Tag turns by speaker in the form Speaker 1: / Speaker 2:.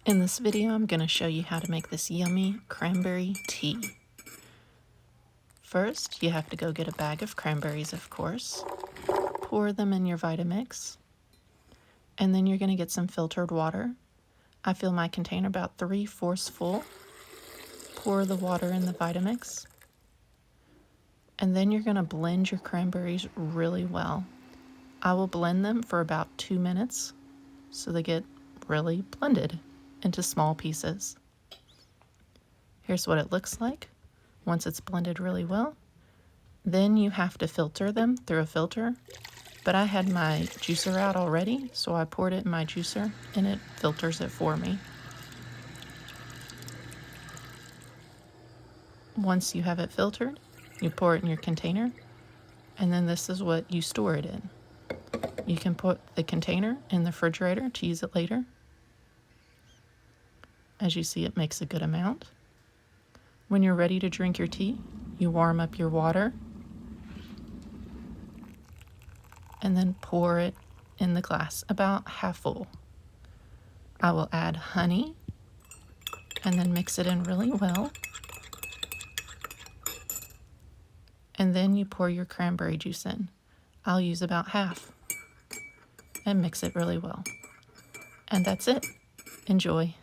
Speaker 1: In this video, I'm going to show you how to make this yummy cranberry tea. First, you have to go get a bag of cranberries, of course. Pour them in your Vitamix. And then you're going to get some filtered water. I fill my container about 3/4 full. Pour the water in the Vitamix. And then you're going to blend your cranberries really well. I will blend them for about 2 minutes so they get really blended into small pieces. Here's what it looks like once it's blended really well. Then you have to filter them through a filter, but I had my juicer out already, so I poured it in my juicer and it filters it for me. Once you have it filtered, you pour it in your container, and then this is what you store it in. You can put the container in the refrigerator to use it later. As you see, it makes a good amount. When you're ready to drink your tea, you warm up your water and then pour it in the glass about half full. I will add honey and then mix it in really well. And then you pour your cranberry juice in. I'll use about half and mix it really well. And that's it. Enjoy.